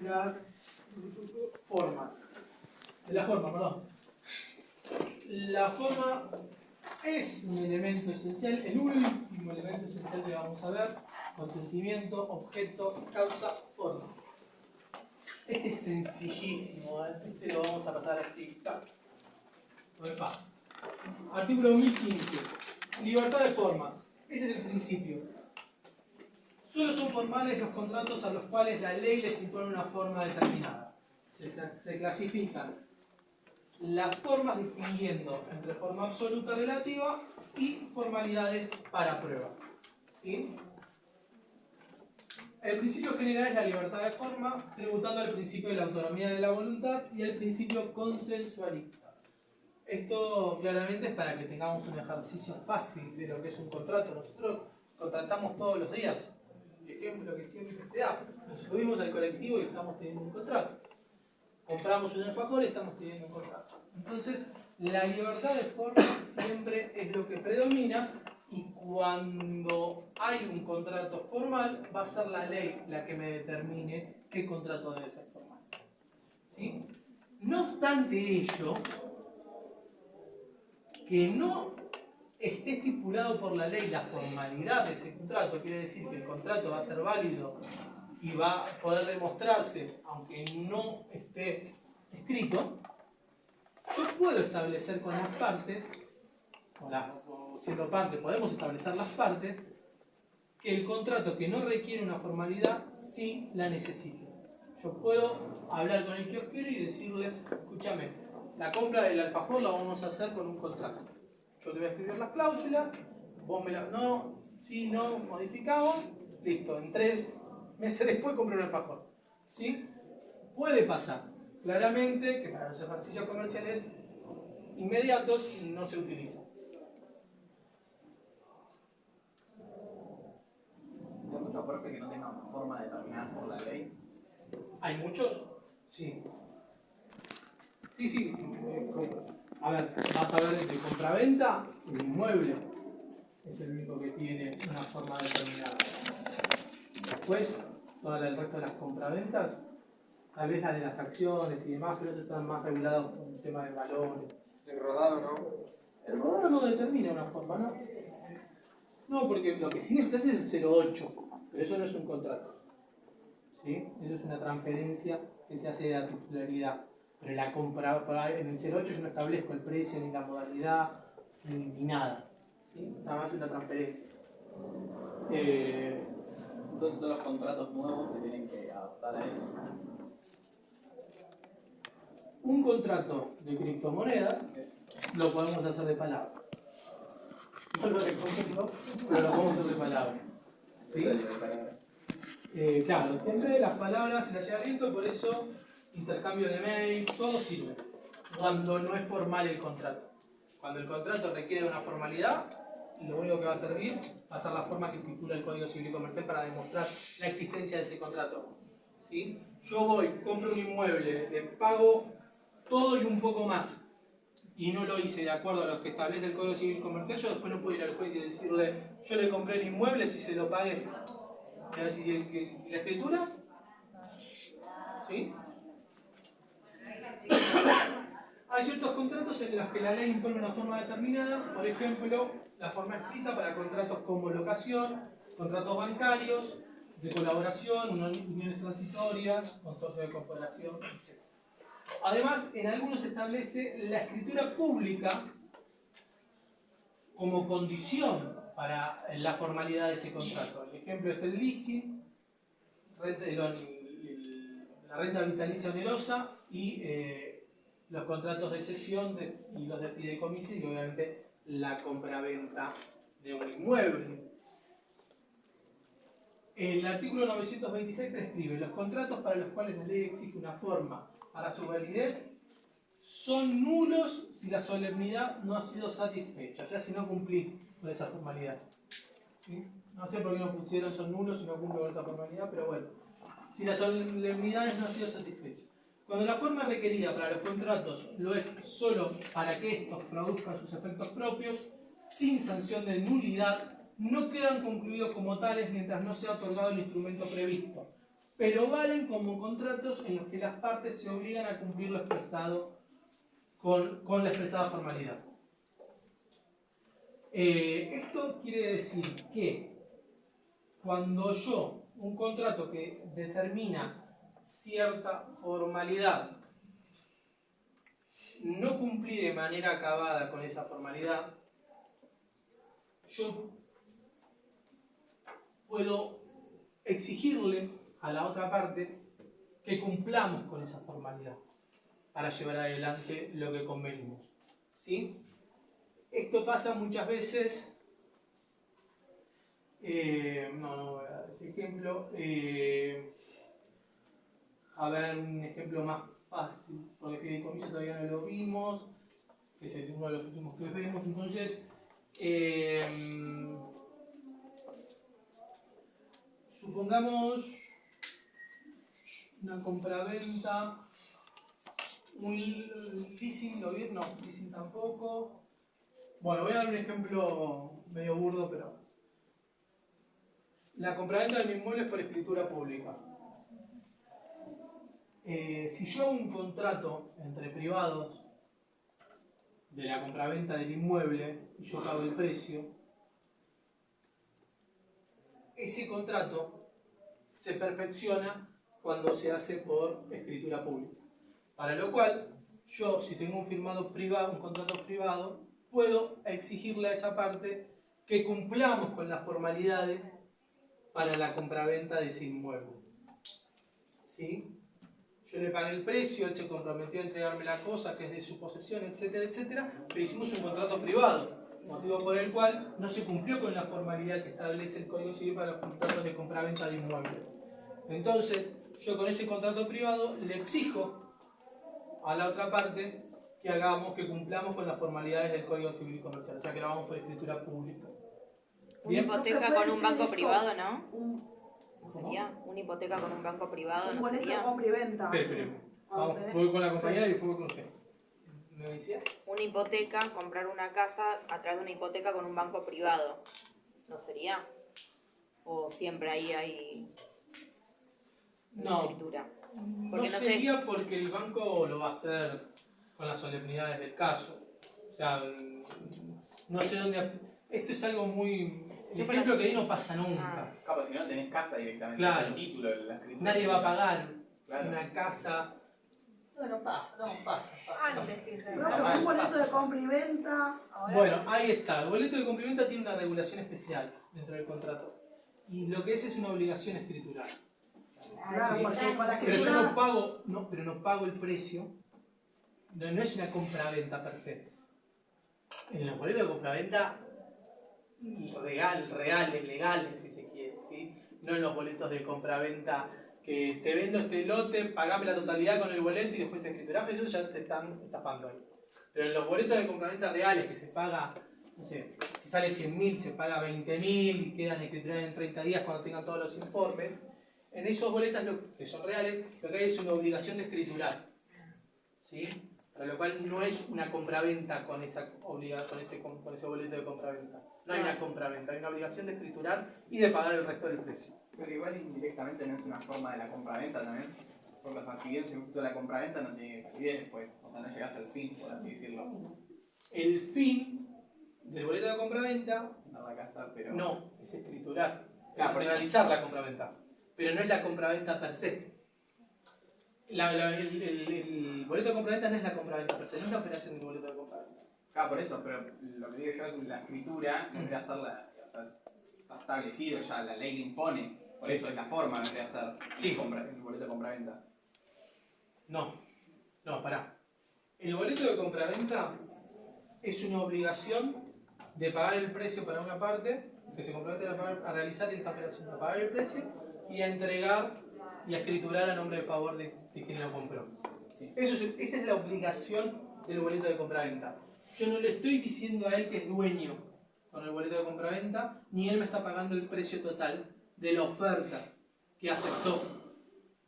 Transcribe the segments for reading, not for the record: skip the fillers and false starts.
Las formas. La forma, perdón. La forma es un elemento esencial, el último elemento esencial que vamos a ver: consentimiento, objeto, causa, forma. Este es sencillísimo, ¿eh? Este lo vamos a pasar así. Artículo 1015. Libertad de formas. Ese es el principio. Solo son formales los contratos a los cuales la ley les impone una forma determinada. Se clasifican las formas distinguiendo entre forma absoluta relativa y formalidades para prueba. ¿Sí? El principio general es la libertad de forma, tributando al principio de la autonomía de la voluntad y al principio consensualista. Esto claramente es para que tengamos un ejercicio fácil de lo que es un contrato. Nosotros contratamos todos los días. Ejemplo que siempre se da: nos subimos al colectivo y estamos teniendo un contrato. Compramos un alfajor y estamos teniendo un contrato. Entonces, la libertad de forma siempre es lo que predomina, y cuando hay un contrato formal, va a ser la ley la que me determine qué contrato debe ser formal. ¿Sí? No obstante ello, que no esté estipulado por la ley la formalidad de ese contrato, quiere decir que el contrato va a ser válido y va a poder demostrarse aunque no esté escrito. Yo puedo establecer con las partes, siendo parte podemos establecer las partes, que el contrato que no requiere una formalidad sí la necesita. Yo puedo hablar con el kiosquero y decirle: escúchame, la compra del alfajor la vamos a hacer con un contrato. Yo te voy a escribir las cláusulas, vos me las... No, sí, no, modificamos, listo, en 3 meses después compré un alfajor. ¿Sí? Puede pasar. Claramente que para los ejercicios comerciales inmediatos no se utiliza. ¿Hay muchos profes que no tengan forma determinada por la ley? ¿Hay muchos? Sí. Sí. A ver, vas a ver de compraventa, el inmueble es el único que tiene una forma determinada. Después, todo el resto de las compraventas, tal vez la de las acciones y demás, pero están más regulados con el tema de valores. El rodado, ¿no? El rodado no determina una forma, ¿no? No, porque lo que sí necesitas es el 08, pero eso no es un contrato. ¿Sí? Eso es una transferencia que se hace de la titularidad. Pero la compra, en el 08 yo no establezco el precio, ni la modalidad, ni nada. ¿Sí? Nada más una transferencia. Entonces todos los contratos nuevos se tienen que adaptar a eso. Un contrato de criptomonedas lo podemos hacer de palabra. No lo recomiendo, pero lo podemos hacer de palabra. ¿Sí? Claro, siempre las palabras se las lleva viento, por eso intercambio de mails, todo sirve. Cuando no es formal el contrato. Cuando el contrato requiere una formalidad, lo único que va a servir va a ser la forma que estipula el Código Civil y Comercial para demostrar la existencia de ese contrato. ¿Sí? Yo voy, compro un inmueble, le pago todo y un poco más, y no lo hice de acuerdo a lo que establece el Código Civil y Comercial, yo después no puedo ir al juez y decirle: yo le compré el inmueble si se lo pagué. ¿Y la escritura? ¿Sí? Hay ciertos contratos en los que la ley impone una forma determinada, por ejemplo, la forma escrita para contratos como locación, contratos bancarios, de colaboración, uniones transitorias, consorcio de cooperación, etc. Además, en algunos se establece la escritura pública como condición para la formalidad de ese contrato. El ejemplo es el leasing, la renta vitalicia onerosa y los contratos de cesión y los de fideicomiso, y obviamente la compraventa de un inmueble. El artículo 926 prescribe: los contratos para los cuales la ley exige una forma para su validez son nulos si la solemnidad no ha sido satisfecha, o sea, si no cumplí con esa formalidad. ¿Sí? No sé por qué no pusieron son nulos si no cumplo con esa formalidad, pero bueno, si la solemnidad no ha sido satisfecha. Cuando la forma requerida para los contratos lo es solo para que estos produzcan sus efectos propios, sin sanción de nulidad, no quedan concluidos como tales mientras no sea otorgado el instrumento previsto. pero valen como contratos en los que las partes se obligan a cumplir lo expresado con la expresada formalidad. Esto quiere decir que cuando yo, un contrato que determina cierta formalidad, no cumplí de manera acabada con esa formalidad, yo puedo exigirle a la otra parte que cumplamos con esa formalidad para llevar adelante lo que convenimos. ¿Sí? Esto pasa muchas veces, no voy a dar ese ejemplo, a ver un ejemplo más fácil, porque fideicomiso todavía no lo vimos, que es uno de los últimos que vemos, entonces, supongamos una compraventa, un leasing, ¿lo vi? No, leasing tampoco. Bueno, voy a dar un ejemplo medio burdo, pero la compraventa de mi inmueble es por escritura pública. Si yo hago un contrato entre privados de la compraventa del inmueble y yo pago el precio, ese contrato se perfecciona cuando se hace por escritura pública. Para lo cual, yo, si tengo un contrato privado, puedo exigirle a esa parte que cumplamos con las formalidades para la compraventa de ese inmueble. ¿Sí? Yo le pagué el precio, él se comprometió a entregarme la cosa que es de su posesión, etcétera, etcétera, pero hicimos un contrato privado, motivo por el cual no se cumplió con la formalidad que establece el Código Civil para los contratos de compraventa de inmuebles. Entonces, yo con ese contrato privado le exijo a la otra parte que cumplamos con las formalidades del Código Civil y Comercial, o sea que lo hagamos por escritura pública. Una hipoteca con un banco privado, ¿no? ¿No sería? Una hipoteca con un banco privado, ¿no sería? Un compra y venta. Espere. Vamos, voy con la compañera y después voy con usted. ¿Me decía? Una hipoteca, comprar una casa a través de una hipoteca con un banco privado, ¿no sería? ¿O siempre ahí hay No. escritura? Porque no sería porque el banco lo va a hacer con las solemnidades del caso. O sea, no sé dónde... Esto es algo muy... El ejemplo que di no pasa nunca. Claro, si no tenés casa directamente, Claro. es el título de la escritura. Nadie va a pagar Claro. una casa... No pasa. Antes que se Pero un boleto de compra y venta. Ahora Bueno, ahí está. El boleto de compra y venta tiene una regulación especial dentro del contrato. Y lo que es una obligación escritural. Claro, Sí. porque con la Pero yo escritura- no pago el precio. No es una compra-venta per se. En los boletos de compra-venta reales, legales, si se quiere, ¿sí? No en los boletos de compra-venta que te vendo este lote, pagame la totalidad con el boleto y después escriturás, eso ya te están estafando ahí. Pero en los boletos de compra-venta reales que se paga, no sé, si sale 100.000, se paga 20.000 y quedan escrituradas en 30 días cuando tengan todos los informes, en esos boletos que son reales, lo que hay es una obligación de escriturar, ¿sí? Para lo cual no es una compraventa con ese boleto de compraventa. No hay una compraventa, hay una obligación de escriturar y de pagar el resto del precio. Pero igual indirectamente no es una forma de la compraventa también. Porque, o sea, si bien se efectúa la compraventa, no tiene validez, pues. O sea, no llegas al fin, por así decirlo. El fin del boleto de compraventa Dar la casa, pero. no, es escriturar, Claro, es por eso. realizar la compraventa, pero no es la compraventa per se. El boleto de compraventa no es la compraventa per se, no es la operación del boleto de compraventa. Claro, por eso, pero lo que digo yo es que la escritura no debe hacerla. O sea, está establecido ya, la ley lo impone. Por eso es la forma, no debe hacer Sí. el boleto de compraventa. No, pará. El boleto de compraventa es una obligación de pagar el precio para una parte, que se compromete a realizar esta operación, a pagar el precio y a entregar y a escriturar a nombre de favor de quien lo compró. Esa es la obligación del boleto de compraventa. Yo no le estoy diciendo a él que es dueño con el boleto de compraventa, ni él me está pagando el precio total de la oferta que aceptó.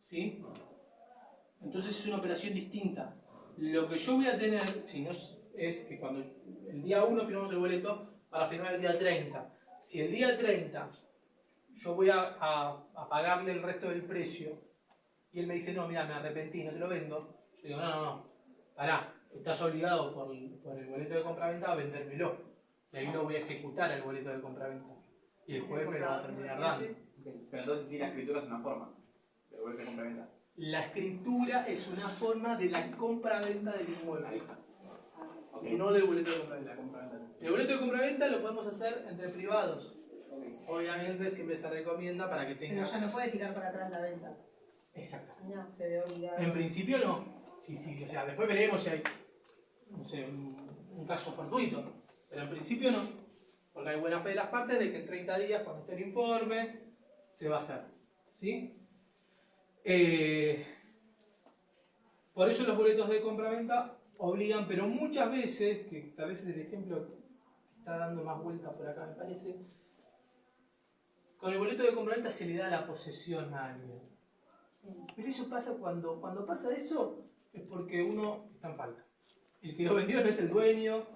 ¿Sí? Entonces es una operación distinta. Lo que yo voy a tener, si no es que cuando el día 1 firmamos el boleto para firmar el día 30. Si el día 30 yo voy a pagarle el resto del precio y él me dice, no, mira, me arrepentí, no te lo vendo, yo digo, no, pará, estás obligado por el boleto de compraventa a vendérmelo. Y ahí lo voy a ejecutar el boleto de compraventa. Y el juez me lo va a terminar dando. Pero entonces sí, la escritura es una forma de boleto de compraventa. La escritura es una forma de la compraventa del inmueble, no del boleto de compraventa. El boleto de compraventa lo podemos hacer entre privados. Obviamente siempre se recomienda para que Pero tenga... ya no puede tirar para atrás la venta. Exacto. No, se ve obligado. En principio no. Sí, o sea, después veremos si hay, no sé, un caso fortuito. Pero en principio no. Porque hay buena fe de las partes de que en 30 días, cuando esté el informe, se va a hacer. ¿Sí? Por eso los boletos de compraventa obligan, pero muchas veces, que tal vez es el ejemplo que está dando más vueltas por acá, me parece, con el boleto de compraventa se le da la posesión a alguien. Pero eso pasa cuando pasa eso, es porque uno está en falta. El que lo vendió no es el dueño.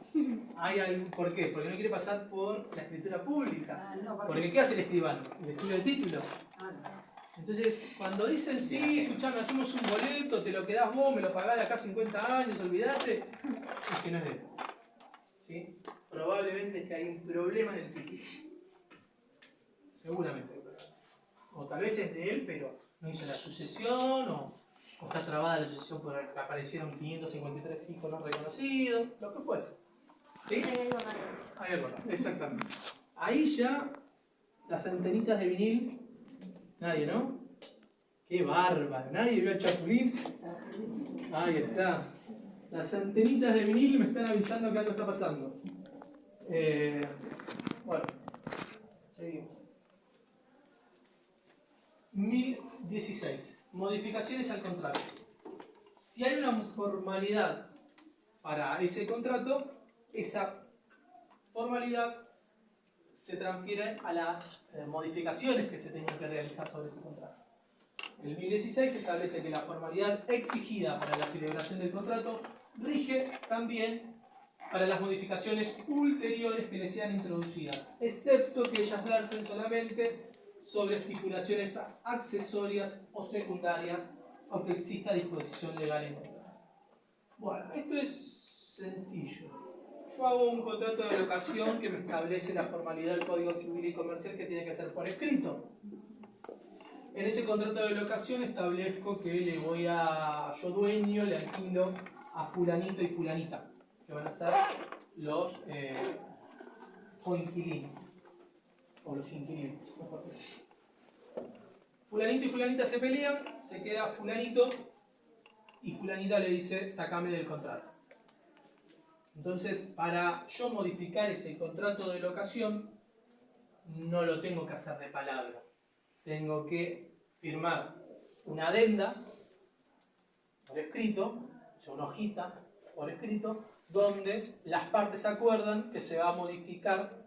¿Por qué? Porque no quiere pasar por la escritura pública. Porque ¿qué hace el escribano? Le escribe el título. Entonces, cuando dicen, sí, escuchame, hacemos un boleto, te lo quedás vos, me lo pagás de acá 50 años, olvidate, es que no es de él. ¿Sí? Probablemente es que hay un problema en el título. Seguramente hay un problema. O tal vez es de él, pero no hizo la sucesión, o está trabada la sucesión porque aparecieron 553 hijos no reconocidos, lo que fuese. ¿Sí? Hay algo raro, exactamente. Ahí ya las antenitas de vinil. Nadie, ¿no? ¡Qué bárbaro! ¿Nadie vio al Chapulín? Ahí está. Las antenitas de vinil me están avisando que algo está pasando. Bueno, seguimos. 1016. Modificaciones al contrato. Si hay una formalidad para ese contrato, esa formalidad se transfiere a las modificaciones que se tenían que realizar sobre ese contrato. El 1016 establece que la formalidad exigida para la celebración del contrato rige también para las modificaciones ulteriores que le sean introducidas, excepto que ellas versen solamente sobre estipulaciones accesorias o secundarias, aunque exista disposición legal en contra. Bueno, esto es sencillo. Yo hago un contrato de locación que me establece la formalidad del Código Civil y Comercial que tiene que ser por escrito. En ese contrato de locación establezco que yo dueño, le alquilo a fulanito y fulanita, que van a ser los coinquilinos, o los inquilinos, mejor dicho. Fulanito y fulanita se pelean, se queda fulanito y fulanita le dice, sacame del contrato. Entonces, para yo modificar ese contrato de locación, no lo tengo que hacer de palabra. Tengo que firmar una adenda por escrito, o sea, una hojita por escrito, donde las partes acuerdan que se va a modificar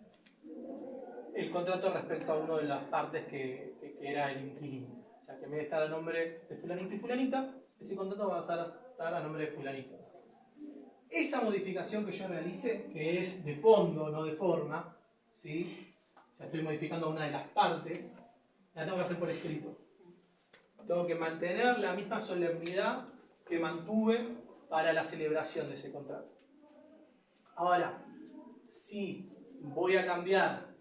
el contrato respecto a una de las partes que era el inquilino. O sea, que en vez de estar a nombre de fulanito y fulanita, ese contrato va a estar a nombre de fulanito. Esa modificación que yo realice, que es de fondo, no de forma, ¿sí? O sea, estoy modificando una de las partes, la tengo que hacer por escrito. Tengo que mantener la misma solemnidad que mantuve para la celebración de ese contrato. Ahora, si voy a cambiar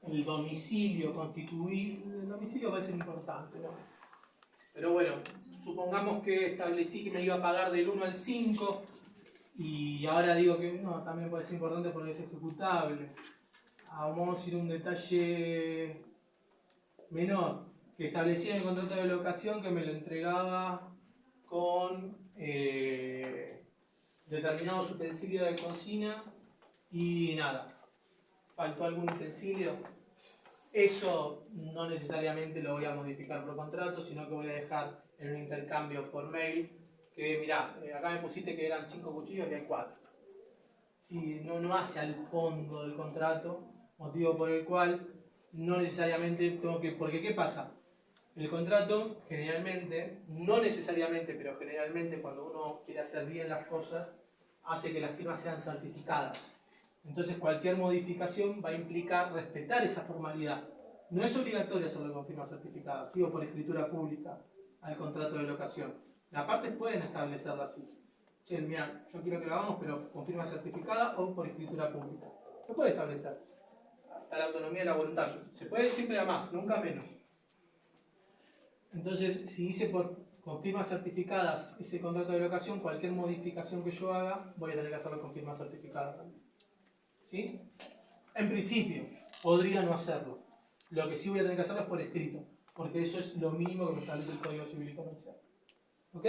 el domicilio constituido, el domicilio va a ser importante, ¿no? Pero bueno, supongamos que establecí que me iba a pagar del 1 al 5 y ahora digo que no, también puede ser importante porque es ejecutable. Vamos a ir a un detalle menor, que establecí en el contrato de locación que me lo entregaba con determinados utensilios de cocina y nada, faltó algún utensilio. Eso no necesariamente lo voy a modificar por contrato, sino que voy a dejar en un intercambio por mail que, mirá, acá me pusiste que eran 5 cuchillos y hay 4. Sí, no hace al fondo del contrato, motivo por el cual no necesariamente tengo que... Porque ¿qué pasa? El contrato generalmente, no necesariamente, pero generalmente cuando uno quiere hacer bien las cosas, hace que las firmas sean certificadas. Entonces cualquier modificación va a implicar respetar esa formalidad. No es obligatorio hacerlo con firma certificada, sí o por escritura pública al contrato de locación. Las partes pueden establecerlo así. Che, mira, yo quiero que lo hagamos, pero con firma certificada o por escritura pública. Lo puede establecer. Está la autonomía y la voluntad. Se puede siempre a más, nunca menos. Entonces, si hice con firmas certificadas ese contrato de locación, cualquier modificación que yo haga, voy a tener que hacerlo con firma certificada también. ¿Sí? En principio, podría no hacerlo. Lo que sí voy a tener que hacerlo es por escrito, porque eso es lo mínimo que me establece el Código Civil y Comercial. ¿Ok?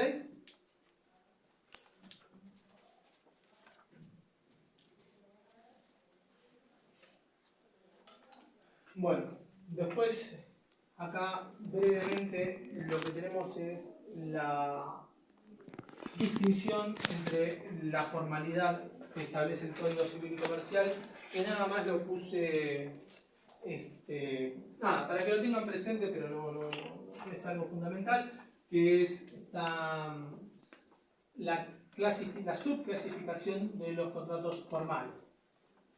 Bueno, después, acá brevemente lo que tenemos es la distinción entre la formalidad que establece el Código Civil y Comercial, que nada más lo puse, para que lo tengan presente, pero no es algo fundamental, que es la subclasificación de los contratos formales.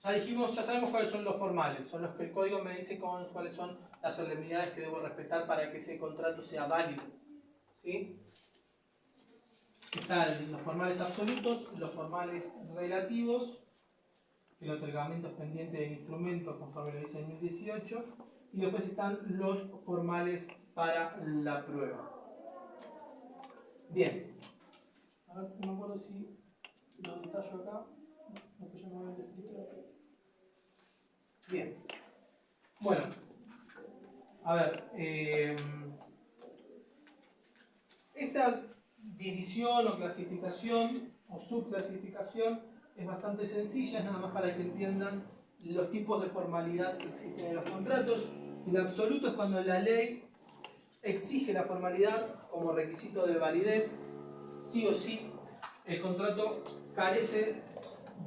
Ya sabemos cuáles son los formales, son los que el código me dice cuáles son las solemnidades que debo respetar para que ese contrato sea válido. ¿Sí? Están los formales absolutos, los formales relativos, el otorgamiento es pendiente del instrumento conforme lo dice el 2018, y después están los formales para la prueba. Bien. A ver, no me acuerdo si lo detallo acá. No, que yo no había descrito. Bien. Bueno. A ver. Esta división o clasificación o subclasificación es bastante sencilla, es nada más para que entiendan los tipos de formalidad que existen en los contratos. El absoluto es cuando la ley exige la formalidad como requisito de validez, sí o sí. El contrato carece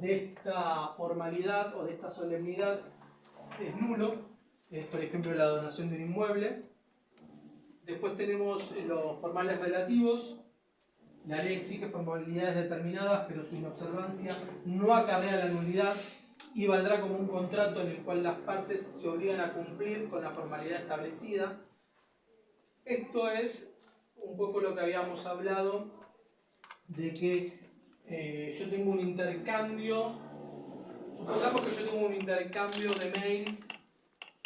de esta formalidad o de esta solemnidad, es nulo, es por ejemplo la donación de un inmueble. Después tenemos los formales relativos. La ley exige formalidades determinadas, pero su inobservancia no acarrea la nulidad y valdrá como un contrato en el cual las partes se obligan a cumplir con la formalidad establecida. Esto es un poco lo que habíamos hablado de que yo tengo un intercambio, supongamos que yo tengo un intercambio de mails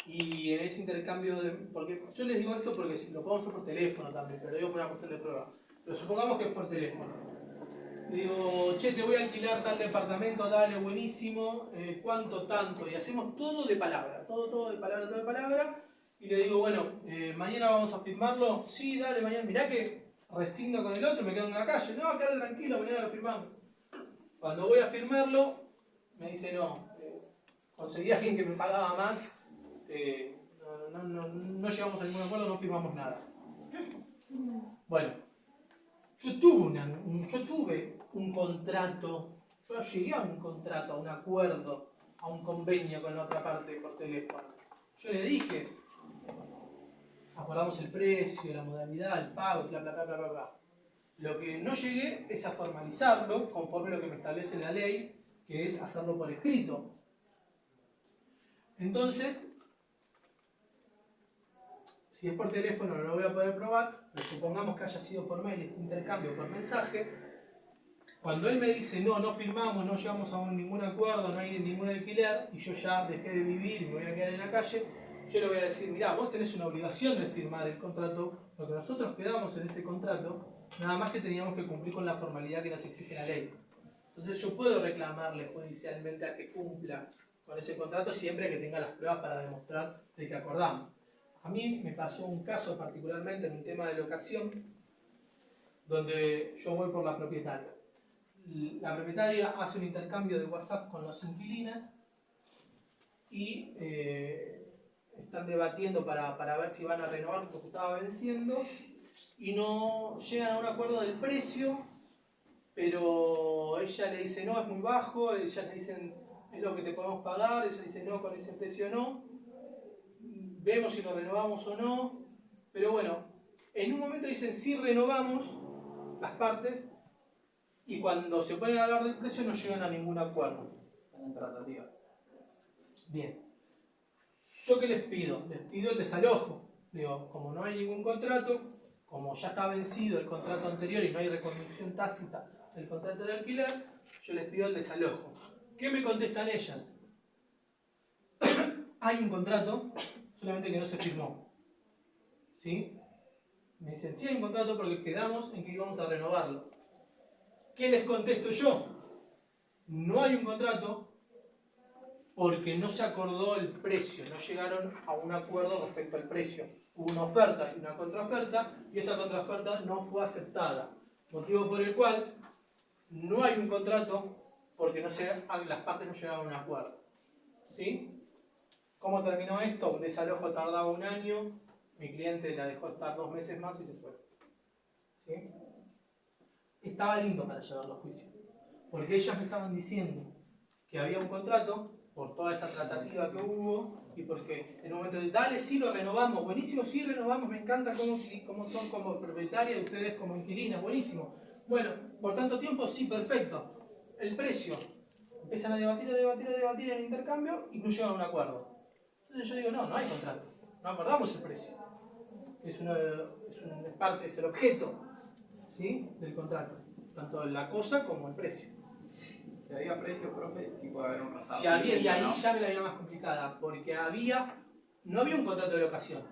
y en ese intercambio porque yo les digo esto porque lo podemos hacer por teléfono también, pero lo digo por una cuestión de prueba. Pero supongamos que es por teléfono. Le digo, che, te voy a alquilar tal departamento, dale, buenísimo, ¿cuánto, tanto? Y hacemos todo de palabra, todo de palabra. Y le digo, bueno, mañana vamos a firmarlo. Sí, dale, mañana. Mirá que rescindo con el otro, me quedo en la calle. No, quédate tranquilo, mañana lo firmamos. Cuando voy a firmarlo, me dice, no, conseguí a alguien que me pagaba más, no llegamos a ningún acuerdo, no firmamos nada. Bueno, yo tuve un contrato, yo llegué a un contrato, a un acuerdo, a un convenio con la otra parte por teléfono. Yo le dije, acordamos el precio, la modalidad, el pago, bla, bla, bla, bla, bla, bla. Lo que no llegué es a formalizarlo conforme a lo que me establece la ley, que es hacerlo por escrito. Entonces, si es por teléfono no lo voy a poder probar, pero supongamos que haya sido por mail, este intercambio por mensaje. Cuando él me dice no firmamos, no llegamos a ningún acuerdo, no hay ningún alquiler, y yo ya dejé de vivir y me voy a quedar en la calle, yo le voy a decir, mirá, vos tenés una obligación de firmar el contrato, lo que nosotros quedamos en ese contrato, nada más que teníamos que cumplir con la formalidad que nos exige la ley. Entonces yo puedo reclamarle judicialmente a que cumpla con ese contrato siempre que tenga las pruebas para demostrar de que acordamos. A mí me pasó un caso particularmente en un tema de locación, donde yo voy por la propietaria. La propietaria hace un intercambio de WhatsApp con los inquilinos y están debatiendo para ver si van a renovar porque se estaba venciendo y no llegan a un acuerdo del precio, pero ella le dice no, es muy bajo, ellas le dicen es lo que te podemos pagar, ella dice no, con ese precio no, vemos si lo renovamos o no, pero bueno, en un momento dicen sí renovamos las partes y cuando se ponen a hablar del precio no llegan a ningún acuerdo. Están en tratativa. Bien. ¿Yo qué les pido? Les pido el desalojo. Digo, como no hay ningún contrato, como ya está vencido el contrato anterior y no hay reconducción tácita del contrato de alquiler, yo les pido el desalojo. ¿Qué me contestan ellas? Hay un contrato, solamente que no se firmó. ¿Sí? Me dicen, sí hay un contrato porque quedamos en que íbamos a renovarlo. ¿Qué les contesto yo? No hay un contrato porque no se acordó el precio, no llegaron a un acuerdo respecto al precio. Hubo una oferta y una contraoferta y esa contraoferta no fue aceptada. Motivo por el cual no hay un contrato porque las partes no llegaron a un acuerdo. ¿Sí? ¿Cómo terminó esto? Un desalojo tardaba 1 año, mi cliente la dejó estar 2 meses más y se fue. ¿Sí? Estaba lindo para llevarlo a juicio, porque ellas me estaban diciendo que había un contrato por toda esta tratativa que hubo y porque en un momento de dale, sí lo renovamos, buenísimo, sí renovamos, me encanta cómo son como propietarias y ustedes como inquilinas, buenísimo. Bueno, por tanto tiempo, sí, perfecto. El precio. Empiezan a debatir en el intercambio y no llegan a un acuerdo. Entonces yo digo, no hay contrato, no acordamos el precio. Es el objeto, ¿sí?, del contrato, tanto la cosa como el precio. Si había precio, profe, sí puede haber un Si había, y ahí ¿no? ya me la veía más complicada, porque no había un contrato de locación,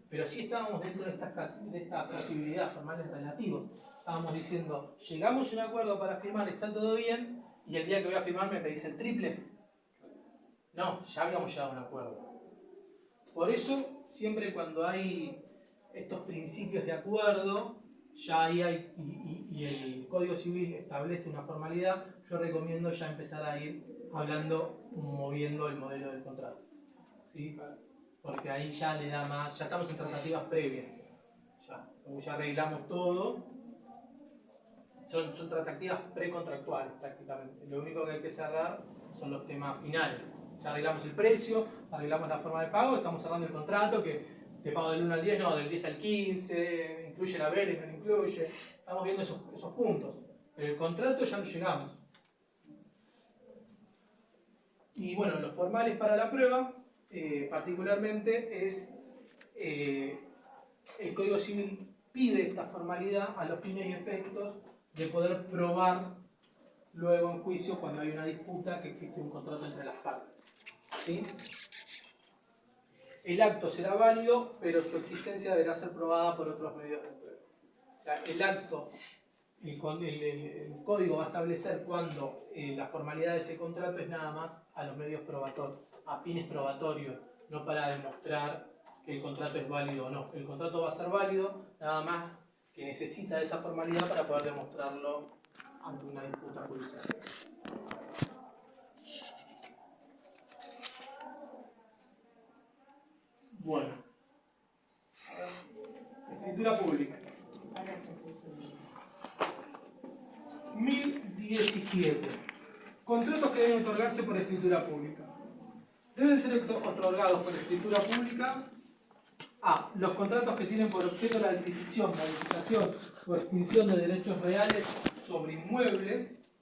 pero sí estábamos dentro de esta posibilidad, formales relativos. Estábamos diciendo, llegamos a un acuerdo para firmar, está todo bien, y el día que voy a firmar me pedís el triple. No, ya habíamos llegado a un acuerdo. Por eso, siempre cuando hay estos principios de acuerdo, ya ahí hay, y el Código Civil establece una formalidad, yo recomiendo ya empezar a ir hablando, moviendo el modelo del contrato. ¿Sí? Porque ahí ya le da más, ya estamos en tratativas previas. Ya arreglamos todo. Son tratativas precontractuales prácticamente. Lo único que hay que cerrar son los temas finales. Ya arreglamos el precio, arreglamos la forma de pago, estamos cerrando el contrato que te pago del 1 al 10, no, del 10 al 15, incluye la vela y no lo incluye. Estamos viendo esos puntos. Pero el contrato ya no llegamos. Y bueno, los formales para la prueba, particularmente, es el Código Civil pide esta formalidad a los fines y efectos de poder probar luego en juicio cuando hay una disputa que existe un contrato entre las partes. ¿Sí? El acto será válido, pero su existencia deberá ser probada por otros medios de prueba. O sea, el acto, el código va a establecer cuando la formalidad de ese contrato es nada más a los medios probatorios, a fines probatorios, no para demostrar que el contrato es válido o no. El contrato va a ser válido, nada más que necesita de esa formalidad para poder demostrarlo ante una disputa judicial. Bueno, escritura pública. 1017. Contratos que deben otorgarse por escritura pública. Deben ser otorgados por escritura pública a. Los contratos que tienen por objeto la adquisición, modificación o extinción de derechos reales sobre inmuebles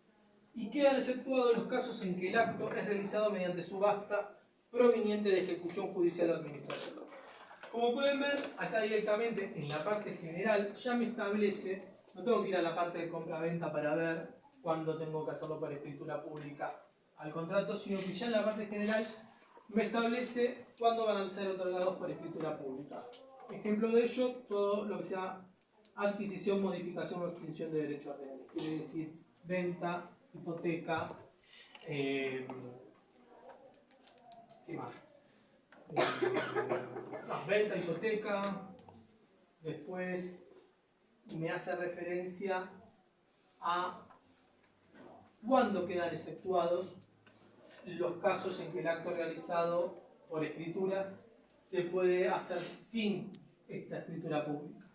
y quedan exceptuados los casos en que el acto es realizado mediante subasta proveniente de ejecución judicial o administrativa. Como pueden ver, acá directamente en la parte general ya me establece, no tengo que ir a la parte de compra-venta para ver cuándo tengo que hacerlo por escritura pública al contrato, sino que ya en la parte general me establece cuándo van a ser otorgados por escritura pública. Ejemplo de ello, todo lo que sea adquisición, modificación o extinción de derechos reales. Quiere decir venta, hipoteca, ¿qué más? Venta, hipoteca. Después me hace referencia a cuándo quedan exceptuados los casos en que el acto realizado por escritura se puede hacer sin esta escritura pública.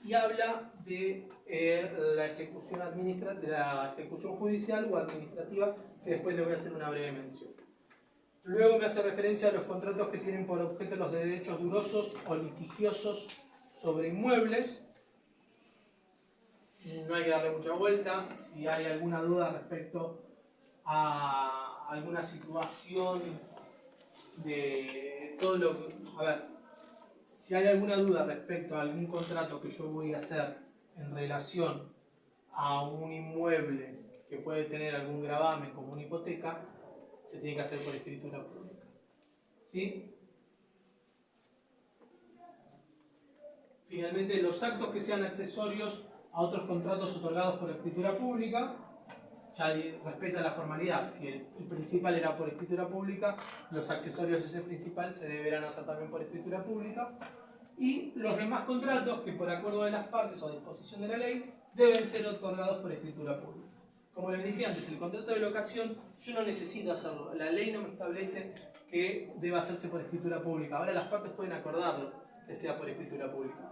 Y habla de la ejecución judicial o administrativa, que después le voy a hacer una breve mención. Luego me hace referencia a los contratos que tienen por objeto los derechos durosos o litigiosos sobre inmuebles. No hay que darle mucha vuelta. Si hay alguna duda respecto a alguna situación de todo lo que... A ver, si hay alguna duda respecto a algún contrato que yo voy a hacer en relación a un inmueble que puede tener algún gravamen como una hipoteca, se tiene que hacer por escritura pública. ¿Sí? Finalmente, los actos que sean accesorios a otros contratos otorgados por escritura pública, ya respeta la formalidad. Si el principal era por escritura pública, los accesorios de ese principal se deberán hacer también por escritura pública. Y los demás contratos que por acuerdo de las partes o disposición de la ley deben ser otorgados por escritura pública. Como les dije antes, el contrato de locación yo no necesito hacerlo. La ley no me establece que deba hacerse por escritura pública. Ahora las partes pueden acordarlo que sea por escritura pública.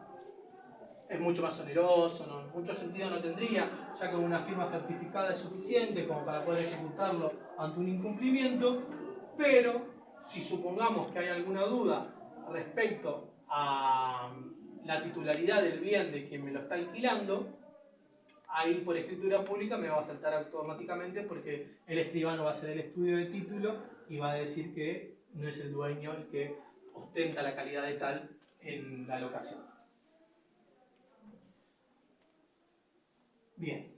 Es mucho más oneroso, no, mucho sentido no tendría, ya que una firma certificada es suficiente como para poder ejecutarlo ante un incumplimiento, pero si supongamos que hay alguna duda respecto a la titularidad del bien de quien me lo está alquilando, ahí por escritura pública me va a saltar automáticamente porque el escribano va a hacer el estudio de título y va a decir que no es el dueño el que ostenta la calidad de tal en la locación. Bien.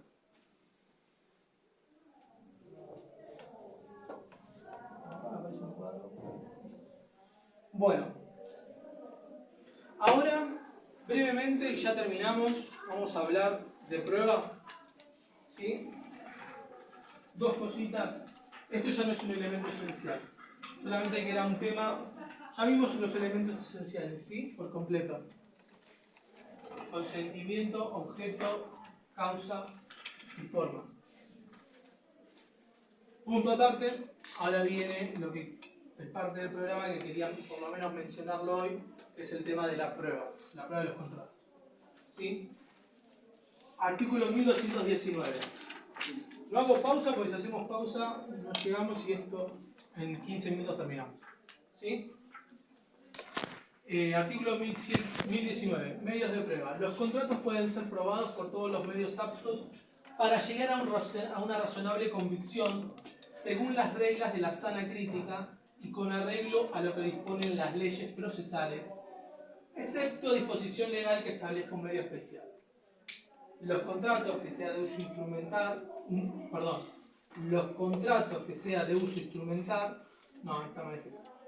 Bueno. Ahora, brevemente, y ya terminamos, vamos a hablar de prueba. ¿Sí? Dos cositas. Esto ya no es un elemento esencial. Solamente que era un tema. Ya vimos los elementos esenciales, ¿sí? Por completo. Consentimiento, objeto, causa y forma. Punto aparte, ahora viene lo que es parte del programa que quería por lo menos mencionarlo hoy, que es el tema de la prueba de los contratos. ¿Sí? Artículo 1219. Yo hago pausa porque si hacemos pausa nos llegamos y esto en 15 minutos terminamos. ¿Sí? Artículo 1019. Medios de prueba. Los contratos pueden ser probados por todos los medios aptos para llegar a una razonable convicción según las reglas de la sana crítica y con arreglo a lo que disponen las leyes procesales, excepto disposición legal que establezca un medio especial. Los contratos que sea de uso instrumental,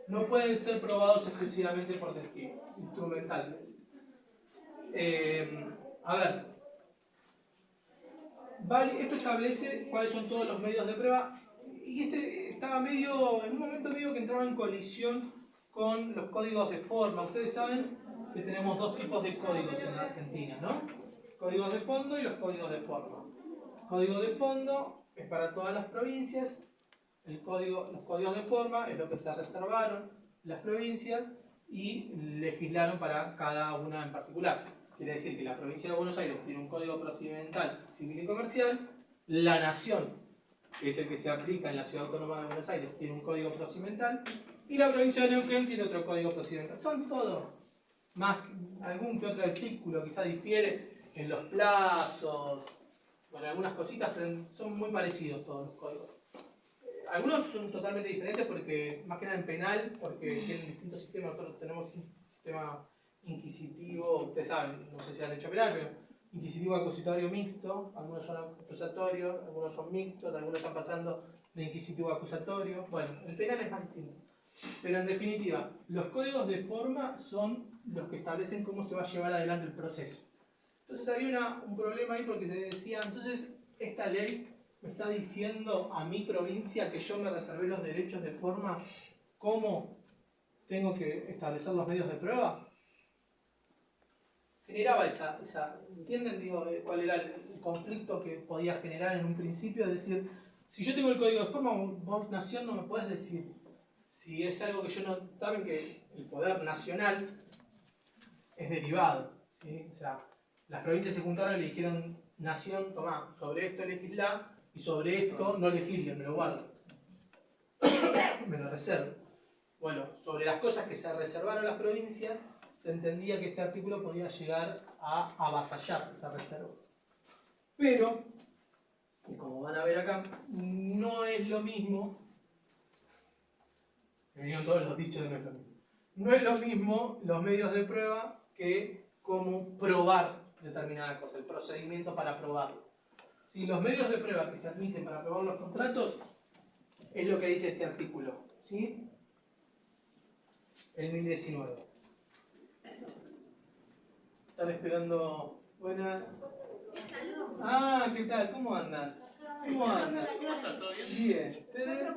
no pueden ser probados exclusivamente por testigos, instrumentalmente. Esto establece cuáles son todos los medios de prueba y este estaba en un momento medio que entraba en colisión con los códigos de forma. Ustedes saben que tenemos dos tipos de códigos en la Argentina, ¿no? Códigos de fondo y los códigos de forma. El código de fondo es para todas las provincias, los códigos de forma es lo que se reservaron las provincias y legislaron para cada una en particular. Quiere decir que la provincia de Buenos Aires tiene un código procedimental civil y comercial, la nación, que es el que se aplica en la Ciudad Autónoma de Buenos Aires, tiene un código procedimental, y la provincia de Neuquén tiene otro código procedimental. Son todos, más algún que otro artículo, quizá difiere en los plazos, bueno, algunas cositas, pero son muy parecidos todos los códigos. Algunos son totalmente diferentes porque, más que nada en penal, porque tienen distintos sistemas. Nosotros tenemos un sistema inquisitivo, ustedes saben, no sé si han hecho penal, pero inquisitivo acusatorio mixto, algunos son acusatorios, algunos son mixtos, algunos están pasando de inquisitivo a acusatorio. Bueno, el penal es más distinto. Pero en definitiva, los códigos de forma son los que establecen cómo se va a llevar adelante el proceso. Entonces había un problema ahí porque se decía, entonces esta ley me está diciendo a mi provincia que yo me reservé los derechos de forma, ¿cómo tengo que establecer los medios de prueba? Generaba ¿entienden? Cuál era el conflicto que podía generar en un principio, es decir, si yo tengo el código de forma, vos nación no me podés decir, si es algo que yo no, saben que el poder nacional es derivado, ¿sí? O sea, las provincias se juntaron y le dijeron, nación, tomá, sobre esto legislá, y sobre esto no legislen, me lo guardo, me lo reservo. Bueno, sobre las cosas que se reservaron las provincias, se entendía que este artículo podía llegar a avasallar esa reserva. Pero, y como van a ver acá, no es lo mismo, Me vinieron todos los dichos de no es lo mismo. No es lo mismo los medios de prueba que cómo probar determinada cosa, el procedimiento para probarlo. ¿Sí? Los medios de prueba que se admiten para probar los contratos es lo que dice este artículo, ¿sí? El 1019. Están esperando. Buenas. Ah, ¿qué tal? ¿Cómo andan? ¿Cómo andan? Bien. ¿Ustedes?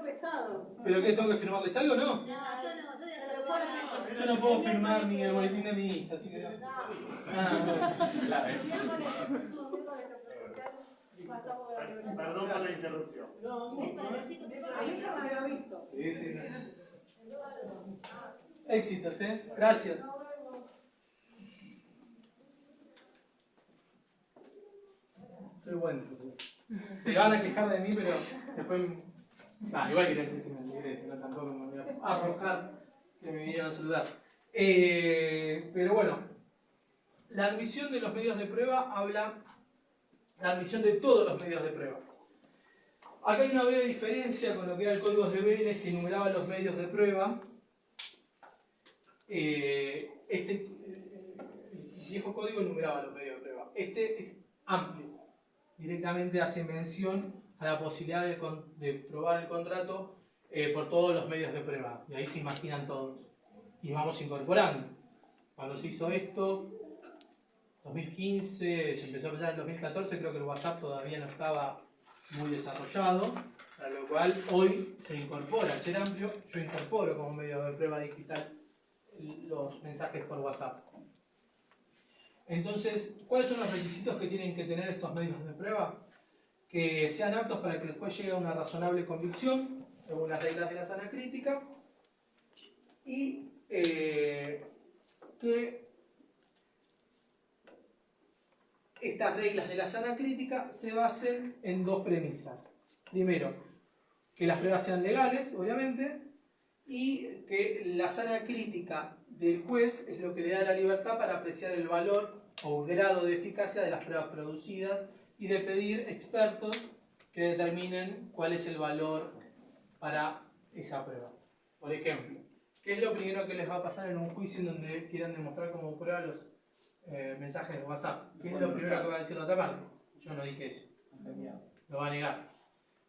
¿Pero qué, tengo que firmarles algo, no? Yo no puedo firmar ni el boletín de mi hija, así que no. Ah, bueno. Perdón por la interrupción. A mí ya me había visto. Sí, sí. Éxitos, ¿eh? Gracias. Soy bueno. Se van a quejar de mí, pero después. Igual que el final, no tampoco me voy a arrojar que me vinieron a saludar. Pero bueno, la admisión de los medios de prueba habla. La admisión de todos los medios de prueba. Acá hay una breve diferencia con lo que era el código de Vélez que enumeraba los medios de prueba. El viejo código enumeraba los medios de prueba. Este es amplio. Directamente hace mención a la posibilidad de probar el contrato por todos los medios de prueba. Y ahí se imaginan todos. Y vamos incorporando. Cuando se hizo esto, 2015, se empezó a pensar en 2014, creo que el WhatsApp todavía no estaba muy desarrollado, para lo cual hoy se incorpora, al ser amplio, yo incorporo como medio de prueba digital los mensajes por WhatsApp. Entonces, ¿cuáles son los requisitos que tienen que tener estos medios de prueba? Que sean aptos para que el juez llegue a una razonable convicción, según las reglas de la sana crítica, y que estas reglas de la sana crítica se basen en dos premisas. Primero, que las pruebas sean legales, obviamente, y que la sana crítica del juez es lo que le da la libertad para apreciar el valor o grado de eficacia de las pruebas producidas y de pedir expertos que determinen cuál es el valor para esa prueba. Por ejemplo, ¿qué es lo primero que les va a pasar en un juicio en donde quieran demostrar como prueba los mensajes de WhatsApp? ¿Qué es lo primero que va a decir la otra parte? Yo no dije eso. Lo va a negar.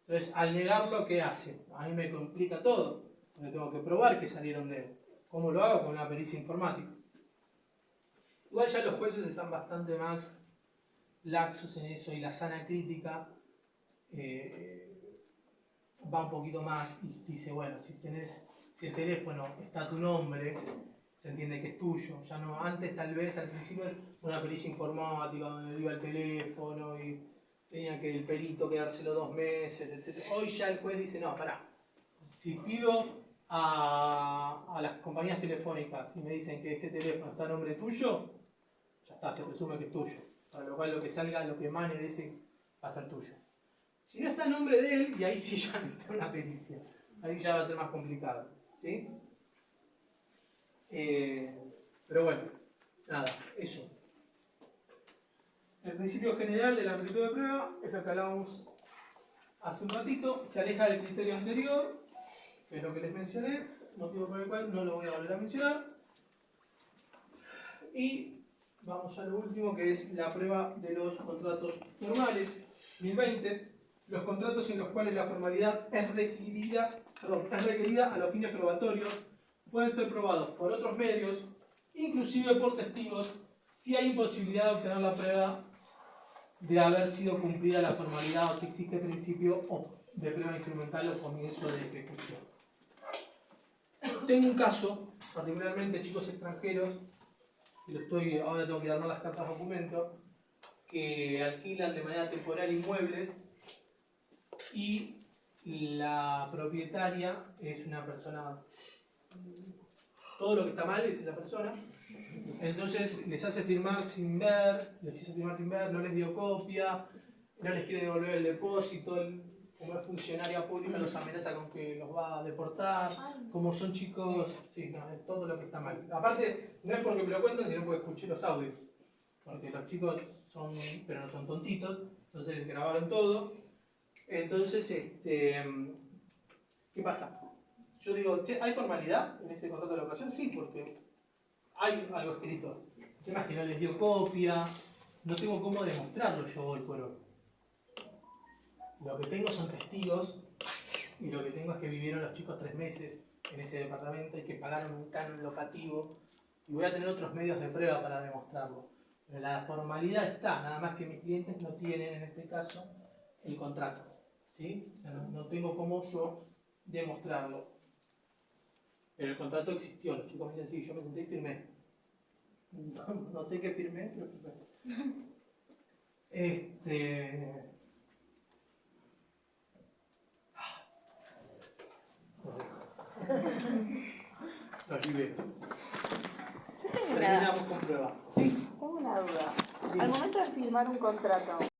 Entonces, al negarlo, ¿qué hace? A mí me complica todo. Porque tengo que probar que salieron de él. ¿Cómo lo hago? Con una pericia informática. Igual ya los jueces están bastante más laxos en eso y la sana crítica va un poquito más y dice, bueno, si el teléfono está a tu nombre, se entiende que es tuyo. Ya no, antes tal vez al principio una pericia informática donde iba el teléfono y tenía que el perito quedárselo 2 meses, etc. Hoy ya el juez dice, no, pará, si pido a las compañías telefónicas y me dicen que este teléfono está a nombre tuyo, ya está, se presume que es tuyo. Para lo cual lo que salga, lo que emane de ese va a ser tuyo. Si no está a nombre de él, y ahí sí ya necesita una pericia. Ahí ya va a ser más complicado. ¿Sí? Pero bueno, nada, eso. El principio general de la amplitud de prueba es lo que hablábamos hace un ratito. Se aleja del criterio anterior, que es lo que les mencioné, motivo por el cual no lo voy a volver a mencionar. Y vamos a lo último, que es la prueba de los contratos formales. 1020. Los contratos en los cuales la formalidad es requerida a los fines probatorios pueden ser probados por otros medios, inclusive por testigos, si hay imposibilidad de obtener la prueba de haber sido cumplida la formalidad o si existe principio de prueba instrumental o comienzo de ejecución. Tengo un caso, particularmente chicos extranjeros, ahora tengo que armar las cartas documento, que alquilan de manera temporal inmuebles y la propietaria es una persona, todo lo que está mal es esa persona, entonces les hizo firmar sin ver, no les dio copia, no les quiere devolver el depósito, como es funcionaria pública los amenaza con que los va a deportar, como son chicos, sí, no, es todo lo que está mal. Aparte, no es porque me lo cuentan, sino porque escuché los audios, porque los chicos pero no son tontitos, entonces grabaron todo. Entonces, ¿qué pasa? yo digo, che, ¿hay formalidad en ese contrato de locación? Sí, porque hay algo escrito. El tema es que no les dio copia, no tengo cómo demostrarlo yo hoy por hoy. Lo que tengo son testigos y lo que tengo es que vivieron los chicos 3 meses en ese departamento y que pagaron un canon locativo y voy a tener otros medios de prueba para demostrarlo. Pero la formalidad está, nada más que mis clientes no tienen en este caso el contrato. ¿Sí? O sea, no tengo cómo yo demostrarlo. Pero el contrato existió, los chicos me dicen, sí, yo me senté y firmé. No sé qué firmé, pero firmé. Los libero. Terminamos con prueba. Sí. Tengo una duda. Al momento de firmar un contrato,